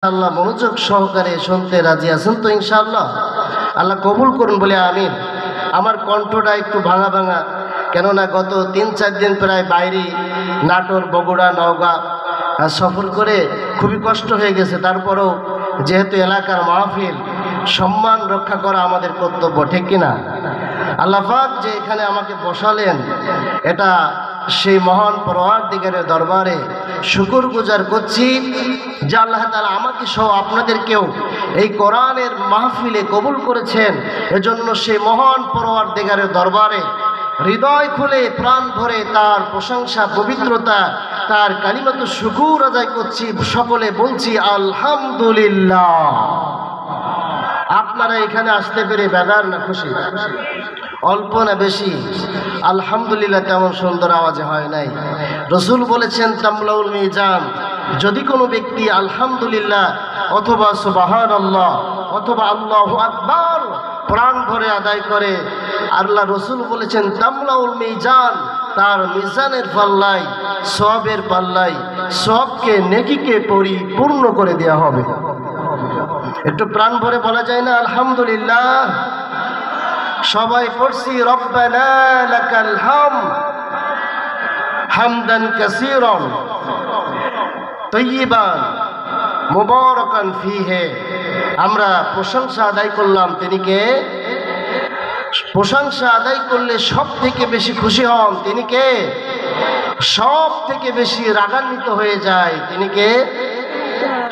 আল্লাহ মনোযোগ সহকারে শুনতে রাজি আছেন তো? ইনশাআল্লাহ আল্লাহ কবুল করুন বলে আমিন। আমার কণ্ঠটা একটু ভাঙা ভাঙা, কেননা গত ৩-৪ দিন প্রায় বাইরে নাটোর, বগুড়া, নওগাঁ সফর করে খুবই কষ্ট হয়ে গেছে। তারপরেও যেহেতু এলাকার মাহফিল, সম্মান রক্ষা করা আমাদের কর্তব্য, ঠিক কিনা? আল্লাহ পাক যে এখানে আমাকে বসালেন, এটা সেই মহান পরওয়ারদিগারের দরবারে শুকর গুজার করছি যে আল্লাহ তাআলা আমাকে সহ আপনাদেরকেও এই কোরআনের মাহফিলে কবুল করেছেন। এজন্য সেই মহান পরওয়ারদিগারের দরবারে হৃদয় খুলে প্রাণ ভরে তার প্রশংসা, পবিত্রতা, তার কালিমাতু শুকুর আদায় করছি। সকলে বলছি আলহামদুলিল্লাহ। আপনারা এখানে আসতে পেরে বেদার না খুশি? অল্প না বেশি? আলহামদুলিল্লাহ তেমন সুন্দর আওয়াজে হয় নাই। রসুল বলেছেন তামলাউল মিজান, যদি কোনো ব্যক্তি আলহামদুলিল্লাহ অথবা সুবহানাল্লাহ অথবা আল্লাহু আকবার প্রাণ ভরে আদায় করে, আল্লাহ রসুল বলেছেন তামলাউল মিজান, তার মিজানের পাল্লায়, সওয়াবের পাল্লায় সবকে নেকিকে পরিপূর্ণ করে দেওয়া হবে। একটু প্রাণ ভরে বলা যায় না আলহামদুলিল্লাহ? সবাই পড়ছি রব্বানা লাকাল হামদ হামদান কাসীরান তাইয়িবান মুবারাকান ফীহি। আমরা প্রশংসা আদায় করলাম, তিনি কে? প্রশংসা আদায় করলে সব থেকে বেশি খুশি হন তিনি কে? সব থেকে বেশি রাগান্বিত হয়ে যায় তিনি কে?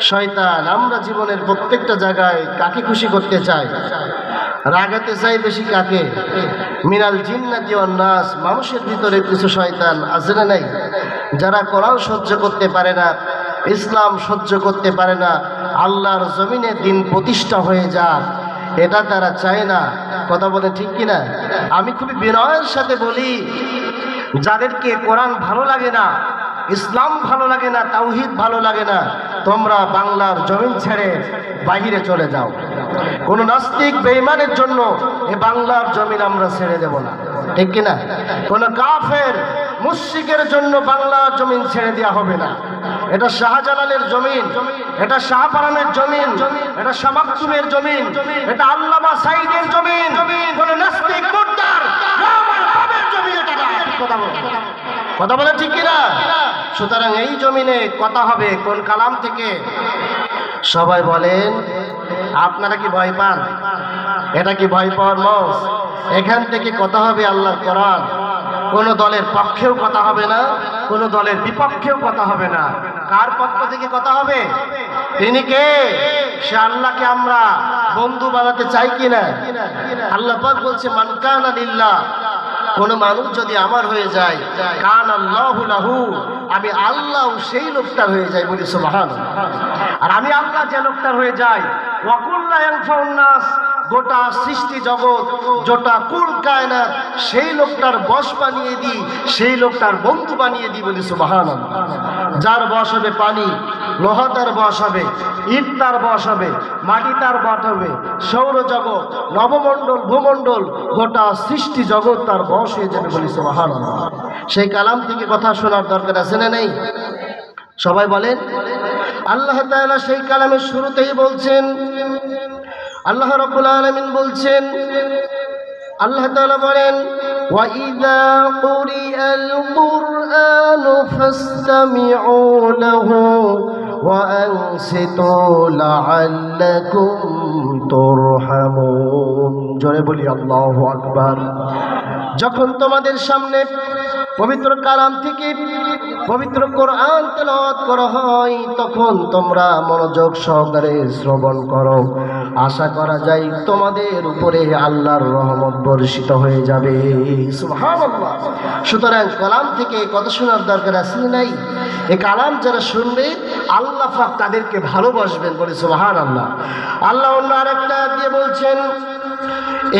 শয়তান। আমরা জীবনের প্রত্যেকটা জায়গায় কাকে খুশি করতে চাই? রাগাতে চাই বেশি কাকে? মিনাল জিন্নাতি ওয়ান নাস, মানুষের ভিতরে কিছু শয়তান আছে না নাই? যারা কোরআন সহ্য করতে পারে না, ইসলাম সহ্য করতে পারে না, আল্লাহর জমিনে দিন প্রতিষ্ঠা হয়ে যাক, এটা তারা চায় না। কথা বলে ঠিক কিনা? আমি খুবই বিনয়ের সাথে বলি, যাদেরকে কোরআন ভালো লাগে না, ইসলাম ভালো লাগে না, তাওহীদ ভালো লাগে না, তোমরা বাংলার জমিন ছেড়ে বাহিরে চলে যাও। কোন নাস্তিক বেঈমানের জন্য এ বাংলার জমিন আমরা ছেড়ে দেব না, ঠিক কিনা? কোন কাফের মুশরিকের জন্য বাংলার জমিন ছেড়ে দেওয়া হবে না। এটা শাহজালালের জমিন, এটা শাহপারানের জমিন, এটা শাহ মাকতুমের জমিন, এটা আল্লামা সাঈদের জমিন। কোন নাস্তিক মুর্তার আমার বাবার জমিন এটা না। কথা বলে ঠিক কিনা? সুতরাং এই জমিনে কথা হবে কোন কালাম থেকে? সবাই বলেন, আপনারা কি ভয় পান? এটা কি ভয় পাওয়ার মঞ্চ? এখান থেকে কথা হবে আল্লাহর কোরআন। কোন দলের পক্ষেও কথা হবে না, কোন দলের বিপক্ষেও কথা হবে না। কার পক্ষ থেকে কথা হবে? তিনি কে? সে আল্লাহকে আমরা বন্ধু বানাতে চাই কিনা? আল্লাহ পাক বলছে মান কানা লিল্লাহ, কোন মানুষ যদি আমার হয়ে যায়, কানা আল্লাহু লাহু, আমি আল্লাহ সেই লোকটার হয়ে যাই। বলি সুবহানাল্লাহ। আর আমি আল্লাহ যে লোকটার হয়ে যাই, ওয়া কুল্লা ইয়ানফাউন নাস, গোটা সৃষ্টি জগৎ, গোটা কুল কায়নাত সেই লোকটার বশ বানিয়ে দিই, সেই লোকটার বন্ধু বানিয়ে দিই। বলি সুবহানাল্লাহ। যার বশ হবে পানি, লোহা তার বশ হবে, ইট তার বশ হবে, মাটি তার বশ হবে, সৌরজগৎ, নবমণ্ডল, ভূমণ্ডল, গোটা সৃষ্টি জগৎ তার বশ হয়ে যাবে। বলি সুবহানাল্লাহ। সেই কালাম থেকে কথা শোনার দরকার আছে না নেই? সবাই বলেন। আল্লাহ তাআলা সেই কালামের শুরুতেই বলছেন, আল্লাহ রাব্বুল আলামিন বলছেন, আল্লাহ তাআলা বলেন ওয়া ইযা কুরিআল কুরআনু ফাসতামিউ লাহু ওয়া আনসিতু লাআল্লাকুম তুরহামুন। জোরে বলি আল্লাহু আকবার। যখন তোমাদের সামনে পবিত্র কালাম থেকে পবিত্র কোরআন তেলাওয়াত করা হয়, তখন তোমরা মনোযোগ সহকারে শ্রবণ করো। আশা করা যায় তোমাদের উপরে আল্লাহর রহমত বর্ষিত হয়ে যাবে। সুবহানাল্লাহ। সুতরাং কালাম থেকে কথা শোনার দরকার আছে নাই? এই কালাম যারা শুনবে আল্লাহ পাক তাদেরকে ভালোবাসবেন। বলে সুবহানাল্লাহ। আল্লাহ অন্য আরেকটা দিয়ে বলছেন,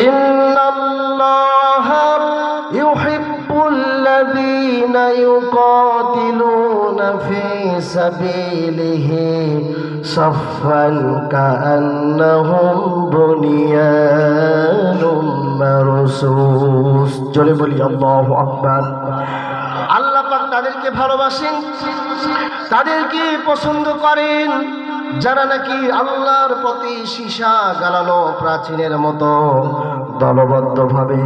ইন্নাল্লাহা ইউহিব্বুল্লাযীনা ইউকাতিলুনা ফী সাবিলিহি সাফফান কাআন্নাহুম বুনিয়ানুম মারসুস। জোরে বলি আল্লাহু আকবার। আল্লাহ পাক তাদেরকে ভালোবাসেন, তাদেরকে পছন্দ করেন, যারা নাকি আল্লাহর প্রতি সীসা জ্বালানো প্রাচীনের মতো দলবদ্ধভাবে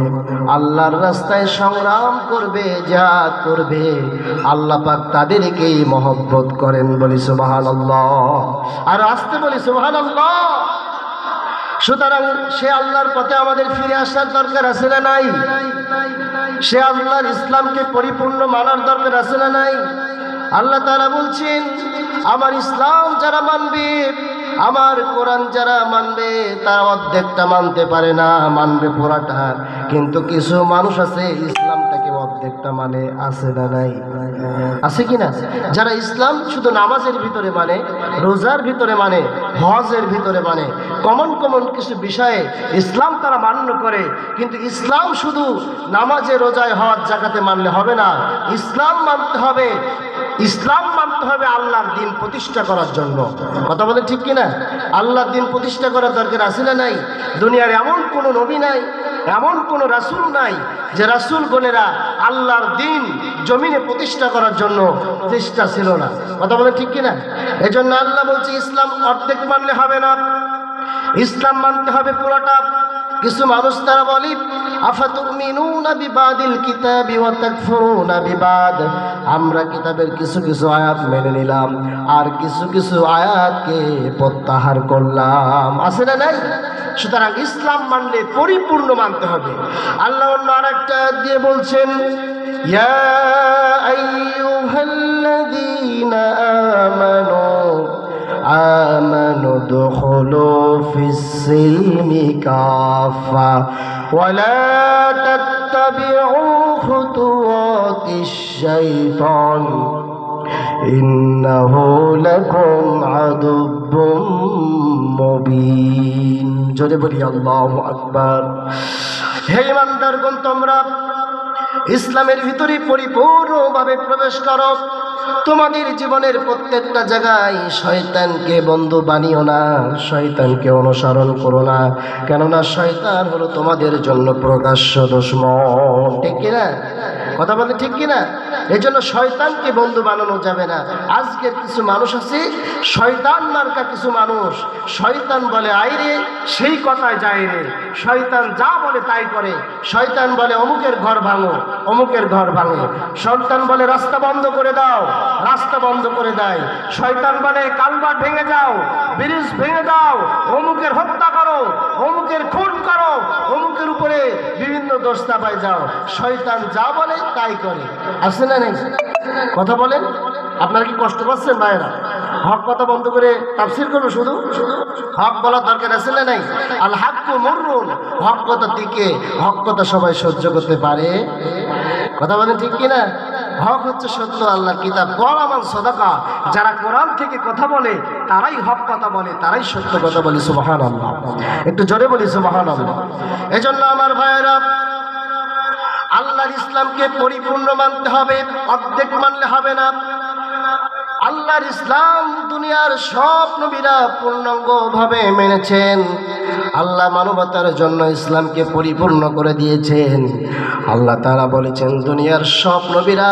আল্লাহর রাস্তায় সংগ্রাম করবে, জিহাদ করবে, আল্লাহ পাক তাদেরকেই মহব্বত করেন। বলি সুবহানাল্লাহ, আর আসতে বলি সুবহানাল্লাহ। সুতরাং সে আল্লাহর পথে আমাদের ফিরে আসার দরকার আছে না নাই? সে আল্লাহর ইসলামকে পরিপূর্ণ মানার দরকার আছে না নাই? আল্লাহ তাআলা বলছেন, আমার ইসলাম যারা মানবে, আমার কোরআন যারা মানবে, তারা অর্ধেকটা মানতে পারে না, মানবে পুরাটা। কিন্তু কিছু মানুষ আছে ইসলামটাকে অর্ধেকটা মানে, আছে না নাই? আছে কিনা? যারা ইসলাম শুধু নামাজের ভিতরে মানে, রোজার ভিতরে মানে, হজের ভিতরে মানে, কমন কমন কিছু বিষয়ে ইসলাম তারা মান্য করে, কিন্তু ইসলাম শুধু নামাজে, রোজায়, হজ, জাকাতে মানলে হবে না। ইসলাম মানতে হবে, ইসলাম মানতে হবে আল্লাহর দিন প্রতিষ্ঠা করার জন্য। কথা বলে ঠিক কিনা? আল্লাহর দিন প্রতিষ্ঠা করার দরকার আছে না নাই? দুনিয়ার এমন কোনো নবী নাই, এমন কোনো রাসূল নাই যে রাসূলগণেরা আল্লাহর দিন জমিনে প্রতিষ্ঠা করার জন্য চেষ্টা ছিল না। কথা বলে ঠিক কিনা? এই জন্য আল্লাহ বলছে ইসলাম অর্ধেক মানলে হবে না, ইসলাম মানতে হবে পুরোটা। কিছু মানুষ তারা বলে আফাতুমিনুনা বিবাদিল কিতাবি ওয়া তাকফুরুনা বিবাদ, আমরা কিতাবের কিছু কিছু আয়াত মেনে নিলাম আর কিছু কিছু আয়াতকে প্রত্যাহার করলাম। আছে না নাই? সুতরাং ইসলাম মানলে পরিপূর্ণ মানতে হবে। আল্লাহ অন্য আরেকটা দিয়ে বলছেন, ইয়া আইয়ুহাল্লাযীনা আমানু দুখুলু ফিস-সিলমি কাফা ওয়া লা তাত্তাবিউ খুতুওয়াতিশ-শাইতান ইন্নাহু লাকুম আদুব্বুম মুবিন। জোরে বলি আল্লাহু আকবার। হে ঈমানদারগণ, তোমরা ইসলামের ভিতরে পরিপূর্ণভাবে প্রবেশ করো। তোমাদের জীবনের প্রত্যেকটা জায়গায় শয়তানকে বন্ধু বানিও না, শয়তানকে অনুসরণ করো না, কেননা শয়তান হলো তোমাদের জন্য প্রকাশ্য দুশমন। ঠিক কিনা? কথা বলে ঠিক কিনা? এই জন্য শয়তানকে বন্ধু বানানো যাবে না। আজকের কিছু মানুষ আছে শয়তান মার্কা কিছু মানুষ, শয়তান বলে আইরে সেই কথায় যায় রে, শয়তান যা বলে তাই করে। শয়তান বলে অমুকের ঘর ভাঙো, অমুকের ঘর ভাঙো। শয়তান বলে রাস্তা বন্ধ করে দাও, রাস্তা বন্ধ করে দেয়। শয়তান বলে কালভার্ট ভেঙে যাও, ব্রিজ ভেঙে দাও, অমুকের হত্যা করো, অমুকের খুন করো, অমুকের উপরে বিভিন্ন দোষ চাপায় যাও। শয়তান যা বলে তাই করে। আছে না নেই? কথা বলেন। আপনারা কি কষ্ট পাচ্ছেন ভাইয়েরা? হক কথা বন্ধ করে তাফসীর করবো, শুধু হক বলার দরকার আছে না নাই? আল হাক্কু মুররুন, হক কথা টিকে, হক কথা সবাই সহ্য করতে পারে। কথা বলেন ঠিক কিনা? হক হচ্ছে সত্য, আল্লাহর কিতাব। কোরআন সাদাকা, যারা কোরআন থেকে কথা বলে তারাই হক কথা বলে, তারাই সত্য কথা বলে। সুবহানাল্লাহ, একটু জোরে বলি সুবহানাল্লাহ। এজন্য আমার ভাইয়েরা, আল্লাহর ইসলামকে পরিপূর্ণ মানতে হবে, অর্ধেক মানলে হবে না। আল্লাহর ইসলাম দুনিয়ার সব নবীরা পূর্ণাঙ্গভাবে মেনেছেন। আল্লাহ মানবতার জন্য ইসলামকে পরিপূর্ণ করে দিয়েছেন। আল্লাহ তাআলা বলেছেন দুনিয়ার সব নবীরা,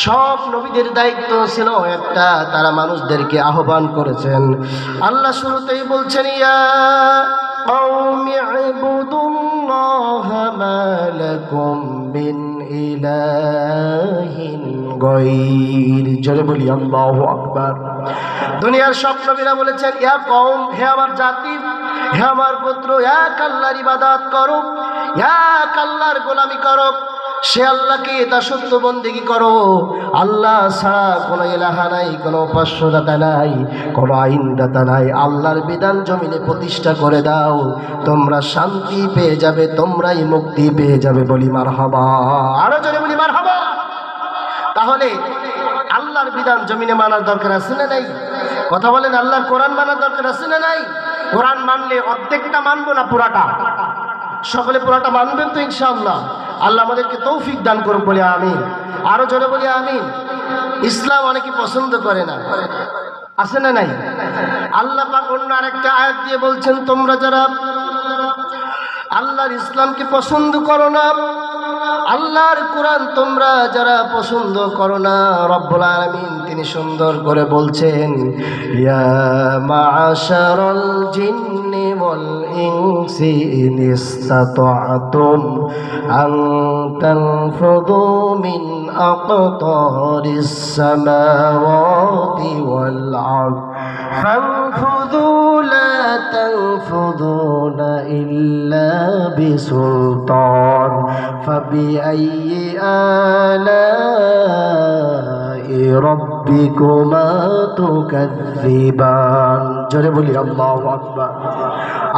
সব নবীদের দায়িত্ব ছিল একটা, তারা মানুষদেরকে আহ্বান করেছেন। আল্লাহ শুরুতেই বলছেন, ইয়া কওমি ইবুদুল্লাহা মা লাকুম মিন ইলাহিন গায়র। জোরে বলি আল্লাহু আকবার। দুনিয়ার সব নবীরা বলেছেন, ইয়া কওম, হে আমার জাতি, হে আমার পুত্র, এক আল্লাহর ইবাদত করো, এক আল্লাহর গোলামি করো, সে আল্লাহকে দাসত্ব বন্দেগী করো। আল্লাহ ছাড়া কোনো ইলাহা নাই, কোনো উপাস্যদাতা নাই, কোনো আইনদাতা নাই। আল্লাহর বিধান জমিনে প্রতিষ্ঠা করে দাও, তোমরা শান্তি পেয়ে যাবে, তোমরাই মুক্তি পেয়ে যাবে। বলি মারহাবা, আরো জোরে বলি মারহাবা। তাহলে আল্লাহর বিধান জমিনে মানার দরকার আছে না নাই? কথা বলেন। আল্লাহর কোরআন মানার দরকার আছে না নাই? কোরআন মানলে অর্ধেকটা মানবো না, পুরাটা। সকলে পুরাটা মানবেন তো ইনশাআল্লাহ? আল্লাহ আমাদেরকে তৌফিক দান করুন, বলি আমিন। আরো জোরে বলি আমিন। ইসলাম অনেকে পছন্দ করে না, আছে না নাই? আল্লাহ পাক অন্য আরেকটা আয়াত দিয়ে বলছেন, তোমরা যারা আল্লাহর ইসলামকে পছন্দ করো না, আল্লাহর কোরআন তোমরা যারা পছন্দ করো না, রব্বুল আলামিন তিনি সুন্দর করে বলছেন, ইয়া মা'শারাল জিন্নি ওয়াল ইনসি ইন ইসতাতা'তুম আন তানফুযু মিন আকতারিস সামাওয়াতি ওয়াল আরদ ফানফুযু লা তানফুযুনা ইল্লা বিসুলতান ফাবিআইয়ি আলাই রাব্বিকুমা তুকাযযিবান। জোরে বলি আল্লাহু আকবার,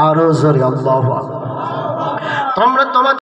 আরো জোরে আল্লাহু আকবার। তোমরা তোমাদের